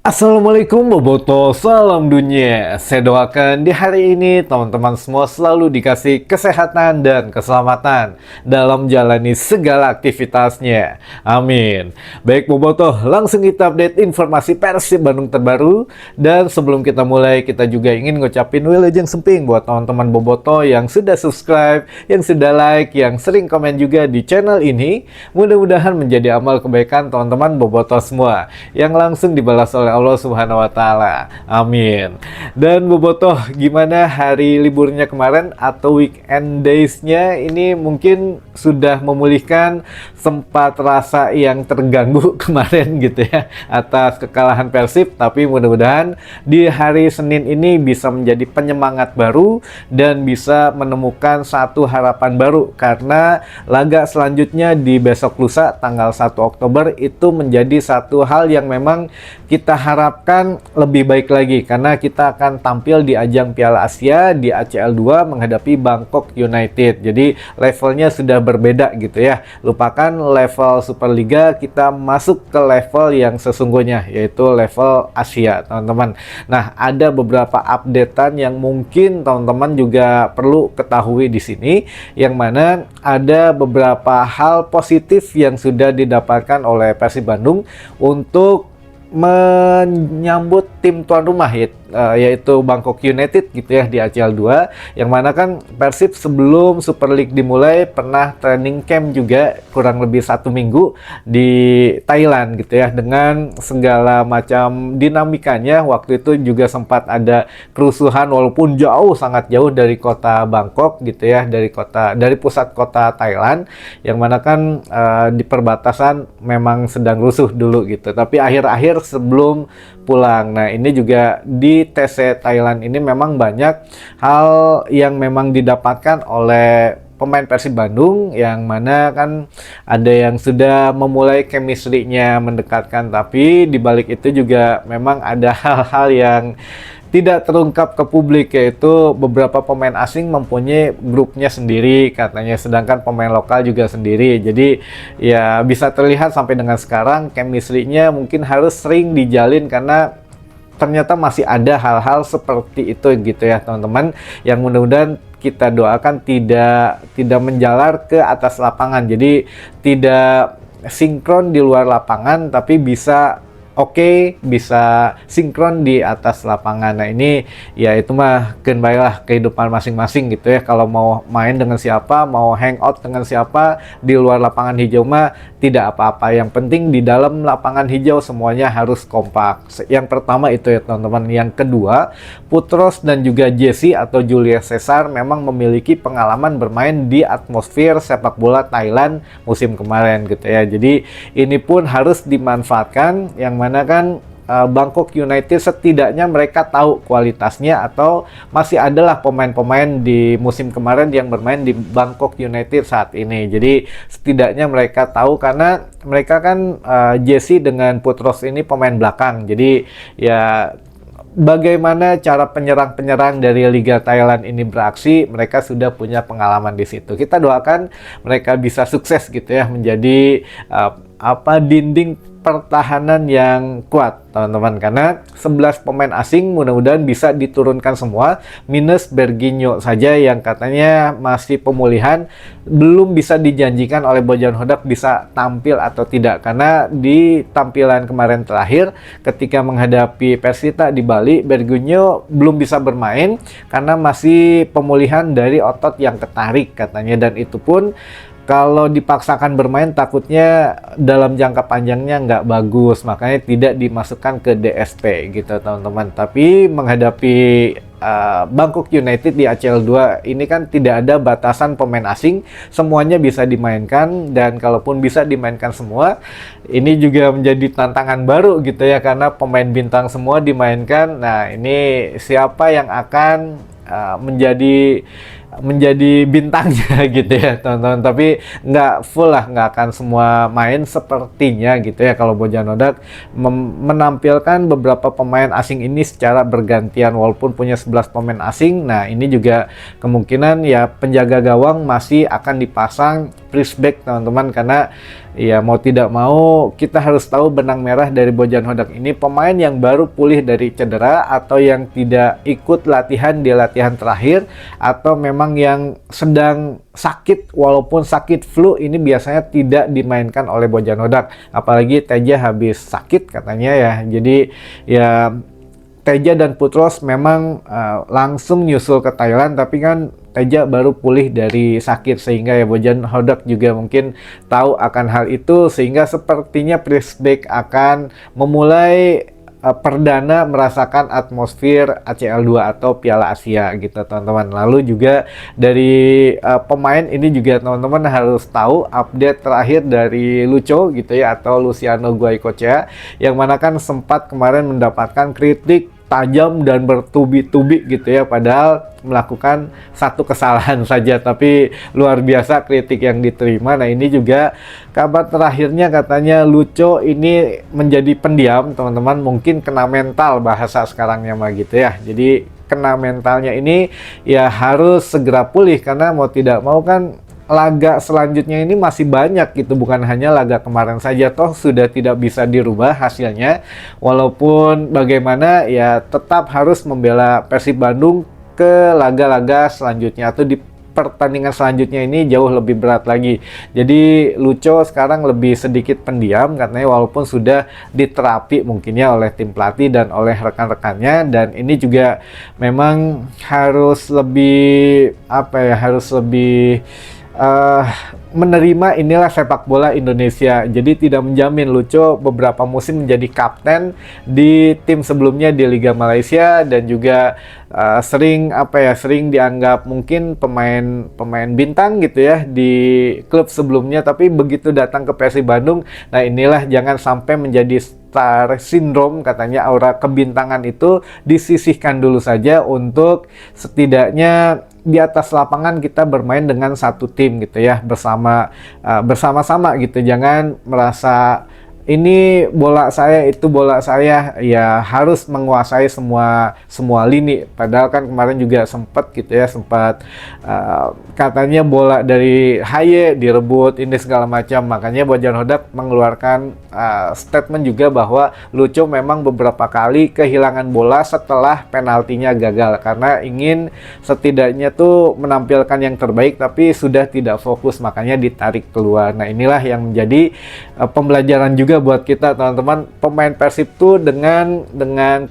Assalamualaikum Boboto, salam dunia. Saya doakan di hari ini teman-teman semua selalu dikasih kesehatan dan keselamatan dalam menjalani segala aktivitasnya. Amin. Baik Boboto, langsung kita update informasi Persib Bandung terbaru. Dan sebelum kita mulai, kita juga ingin ngucapin wilujeng semping buat teman-teman Boboto yang sudah subscribe, yang sudah like, yang sering komen juga di channel ini. Mudah-mudahan menjadi amal kebaikan teman-teman Boboto semua yang langsung dibalas oleh Allah Subhanahu wa Ta'ala. Amin. Dan Bobotoh, gimana hari liburnya kemarin atau weekend days-nya? Ini mungkin sudah memulihkan sempat rasa yang terganggu kemarin gitu ya atas kekalahan Persib, tapi mudah-mudahan di hari Senin ini bisa menjadi penyemangat baru dan bisa menemukan satu harapan baru, karena laga selanjutnya di besok lusa tanggal 1 Oktober itu menjadi satu hal yang memang kita harapkan lebih baik lagi, karena kita akan tampil di ajang Piala Asia di ACL 2 menghadapi Bangkok United. Jadi levelnya sudah berbeda gitu ya. Lupakan level Superliga, kita masuk ke level yang sesungguhnya, yaitu level Asia, teman-teman. Nah, ada beberapa updatean yang mungkin teman-teman juga perlu ketahui di sini, yang mana ada beberapa hal positif yang sudah didapatkan oleh Persib Bandung untuk menyambut tim tuan rumah yaitu Bangkok United gitu ya di ACL 2, yang mana kan Persib sebelum Super League dimulai pernah training camp juga kurang lebih 1 minggu di Thailand gitu ya, dengan segala macam dinamikanya. Waktu itu juga sempat ada kerusuhan walaupun jauh, sangat jauh dari kota Bangkok gitu ya, dari pusat kota Thailand, yang mana kan di perbatasan memang sedang rusuh dulu gitu, tapi akhir-akhir sebelum pulang. Nah, ini juga di TC Thailand ini memang banyak hal yang memang didapatkan oleh pemain Persib Bandung, yang mana kan ada yang sudah memulai chemistry-nya mendekatkan, tapi di balik itu juga memang ada hal-hal yang tidak terungkap ke publik, yaitu beberapa pemain asing mempunyai grupnya sendiri katanya, sedangkan pemain lokal juga sendiri. Jadi ya bisa terlihat sampai dengan sekarang chemistry-nya mungkin harus sering dijalin, karena ternyata masih ada hal-hal seperti itu gitu ya teman-teman, yang mudah-mudahan kita doakan tidak menjalar ke atas lapangan. Jadi tidak sinkron di luar lapangan, tapi bisa bisa sinkron di atas lapangan. Nah, ini ya itu mah baiklah kehidupan masing-masing gitu ya. Kalau mau main dengan siapa, mau hangout dengan siapa di luar lapangan hijau mah tidak apa-apa. Yang penting di dalam lapangan hijau semuanya harus kompak. Yang pertama itu ya teman-teman. Yang kedua, Putros dan juga Jesse atau Julius Caesar memang memiliki pengalaman bermain di atmosfer sepak bola Thailand musim kemarin gitu ya. Jadi ini pun harus dimanfaatkan, yang mana kan Bangkok United setidaknya mereka tahu kualitasnya, atau masih adalah pemain-pemain di musim kemarin yang bermain di Bangkok United saat ini. Jadi setidaknya mereka tahu, karena mereka kan Jesse dengan Putros ini pemain belakang. Jadi ya bagaimana cara penyerang-penyerang dari Liga Thailand ini beraksi, mereka sudah punya pengalaman di situ. Kita doakan mereka bisa sukses gitu ya, menjadi dinding pertahanan yang kuat teman-teman, karena 11 pemain asing mudah-mudahan bisa diturunkan semua, minus Berginho saja yang katanya masih pemulihan, belum bisa dijanjikan oleh Bojan Hodak bisa tampil atau tidak, karena di tampilan kemarin terakhir ketika menghadapi Persita di Bali, Berginho belum bisa bermain karena masih pemulihan dari otot yang ketarik katanya, dan itu pun kalau dipaksakan bermain takutnya dalam jangka panjangnya nggak bagus, makanya tidak dimasukkan ke DSP gitu teman-teman. Tapi menghadapi Bangkok United di ACL 2 ini kan tidak ada batasan pemain asing, semuanya bisa dimainkan, dan kalaupun bisa dimainkan semua, ini juga menjadi tantangan baru gitu ya, karena pemain bintang semua dimainkan. Nah, ini siapa yang akan menjadi bintangnya gitu ya teman-teman, tapi nggak full lah, nggak akan semua main sepertinya gitu ya. Kalau Bojan Hodak menampilkan beberapa pemain asing ini secara bergantian walaupun punya 11 pemain asing. Nah, ini juga kemungkinan ya penjaga gawang masih akan dipasang Prisbeck teman-teman, karena ya mau tidak mau kita harus tahu benang merah dari Bojan Hodak ini pemain yang baru pulih dari cedera atau yang tidak ikut latihan di latihan terakhir, atau memang yang sedang sakit, walaupun sakit flu ini biasanya tidak dimainkan oleh Bojan Hodak, apalagi Teja habis sakit katanya ya. Jadi ya Teja dan Putros memang langsung nyusul ke Thailand, tapi kan Teja baru pulih dari sakit, sehingga ya Bojan Hodak juga mungkin tahu akan hal itu, sehingga sepertinya Prisbeck akan memulai perdana merasakan atmosfer ACL 2 atau Piala Asia gitu teman-teman. Lalu juga dari pemain ini juga teman-teman harus tahu update terakhir dari Lucho gitu ya, atau Luciano Goicoechea, yang mana kan sempat kemarin mendapatkan kritik tajam dan bertubi-tubi gitu ya, padahal melakukan satu kesalahan saja, tapi luar biasa kritik yang diterima. Nah ini juga kabar terakhirnya, katanya Lucho ini menjadi pendiam teman-teman, mungkin kena mental bahasa sekarangnya mah gitu ya. Jadi kena mentalnya ini ya harus segera pulih, karena mau tidak mau kan laga selanjutnya ini masih banyak gitu, bukan hanya laga kemarin saja, toh sudah tidak bisa dirubah hasilnya. Walaupun bagaimana ya tetap harus membela Persib Bandung ke laga-laga selanjutnya, atau di pertandingan selanjutnya ini jauh lebih berat lagi. Jadi Lucho sekarang lebih sedikit pendiam katanya, walaupun sudah diterapi mungkinnya oleh tim pelatih dan oleh rekan-rekannya, dan ini juga memang harus lebih harus lebih menerima inilah sepak bola Indonesia. Jadi tidak menjamin. Lucho beberapa musim menjadi kapten di tim sebelumnya di Liga Malaysia, dan juga sering sering dianggap mungkin pemain bintang gitu ya di klub sebelumnya, tapi begitu datang ke Persib Bandung, nah inilah jangan sampai menjadi star syndrome, katanya aura kebintangan itu disisihkan dulu saja, untuk setidaknya di atas lapangan kita bermain dengan satu tim gitu ya, bersama-sama gitu. Jangan merasa ini bola saya, itu bola saya, ya harus menguasai semua lini. Padahal kan kemarin juga sempat gitu ya, katanya bola dari Haye direbut ini segala macam. Makanya Bojan Hodak mengeluarkan statement juga bahwa Lucho memang beberapa kali kehilangan bola setelah penaltinya gagal, karena ingin setidaknya tuh menampilkan yang terbaik, tapi sudah tidak fokus, makanya ditarik keluar. Nah inilah yang menjadi pembelajaran juga buat kita teman-teman. Pemain Persib tuh dengan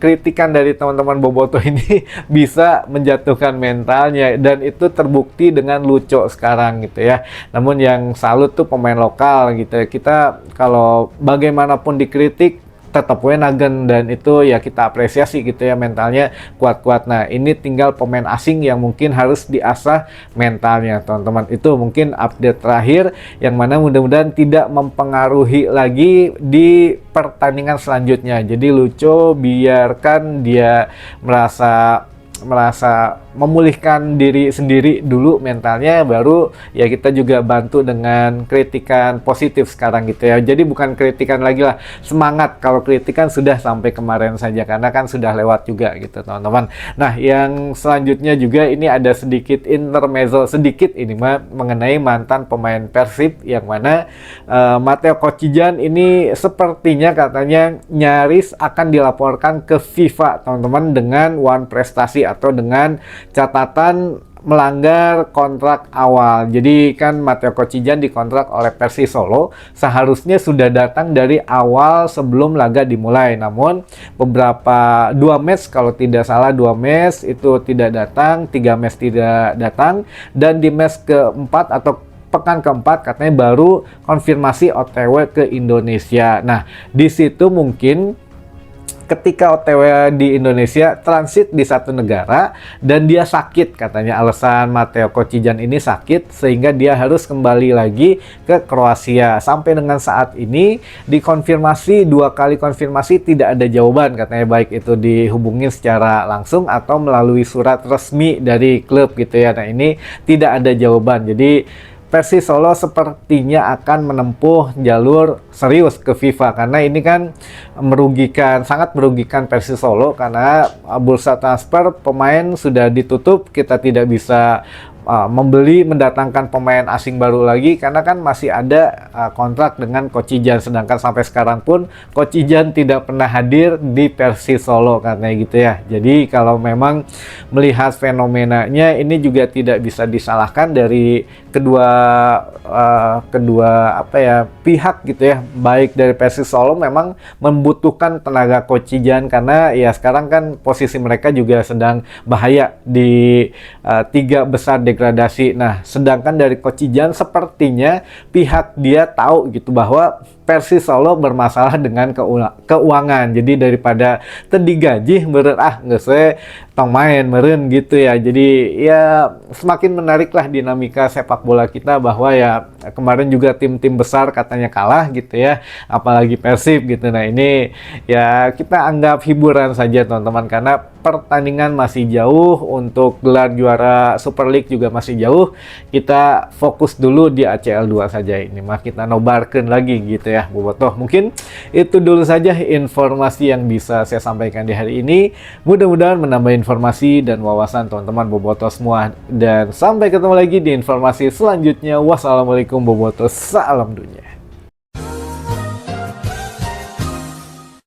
kritikan dari teman-teman Boboto ini bisa menjatuhkan mentalnya, dan itu terbukti dengan Lucho sekarang gitu ya. Namun yang salut tuh pemain lokal gitu ya. Kita kalau bagaimanapun dikritik tetap wenagen, dan itu ya kita apresiasi gitu ya, mentalnya kuat-kuat. Nah ini tinggal pemain asing yang mungkin harus diasah mentalnya teman-teman. Itu mungkin update terakhir, yang mana mudah-mudahan tidak mempengaruhi lagi di pertandingan selanjutnya. Jadi Lucho biarkan dia merasa memulihkan diri sendiri dulu mentalnya, baru ya kita juga bantu dengan kritikan positif sekarang gitu ya. Jadi bukan kritikan lagi lah, semangat. Kalau kritikan sudah sampai kemarin saja, karena kan sudah lewat juga gitu teman-teman. Nah yang selanjutnya juga ini ada sedikit intermezzo sedikit ini mengenai mantan pemain Persib, yang mana Matteo Kocijan ini sepertinya katanya nyaris akan dilaporkan ke FIFA teman-teman, dengan one prestasi atau dengan catatan melanggar kontrak awal. Jadi kan Matteo Kocijan dikontrak oleh Persis Solo, seharusnya sudah datang dari awal sebelum laga dimulai. Namun beberapa 2 match kalau tidak salah, 2 match itu tidak datang, 3 match tidak datang, dan di match keempat atau pekan keempat katanya baru konfirmasi OTW ke Indonesia. Nah di situ mungkin ketika OTW di Indonesia transit di satu negara dan dia sakit, katanya alasan Matteo Kocijan ini sakit sehingga dia harus kembali lagi ke Kroasia. Sampai dengan saat ini dikonfirmasi 2 kali konfirmasi tidak ada jawaban, katanya, baik itu dihubungin secara langsung atau melalui surat resmi dari klub gitu ya. Nah ini tidak ada jawaban. Jadi Persis Solo sepertinya akan menempuh jalur serius ke FIFA, karena ini kan sangat merugikan Persis Solo, karena bursa transfer pemain sudah ditutup, kita tidak bisa membeli mendatangkan pemain asing baru lagi karena kan masih ada kontrak dengan Coach Ijan, sedangkan sampai sekarang pun Coach Ijan tidak pernah hadir di Persis Solo katanya gitu ya. Jadi kalau memang melihat fenomenanya ini juga tidak bisa disalahkan dari kedua apa ya pihak gitu ya, baik dari Persis Solo memang membutuhkan tenaga Coach Ijan karena ya sekarang kan posisi mereka juga sedang bahaya di 3 besar degradasi. Nah, sedangkan dari Coach Ijan sepertinya pihak dia tahu gitu bahwa Persis Solo bermasalah dengan keuangan. Jadi daripada tadi gaji meureun nggak saya tong main meureun gitu ya. Jadi ya semakin menariklah dinamika sepak bola kita bahwa ya kemarin juga tim-tim besar katanya kalah gitu ya. Apalagi Persib gitu. Nah, ini ya kita anggap hiburan saja teman-teman karena pertandingan masih jauh, untuk gelar juara Super League juga masih jauh. Kita fokus dulu di ACL 2 saja, ini mah kita nobarkeun lagi gitu ya bobotoh. Mungkin itu dulu saja informasi yang bisa saya sampaikan di hari ini. Mudah-mudahan menambah informasi dan wawasan teman-teman bobotoh semua, dan sampai ketemu lagi di informasi selanjutnya. Wassalamualaikum bobotoh, salam dunia.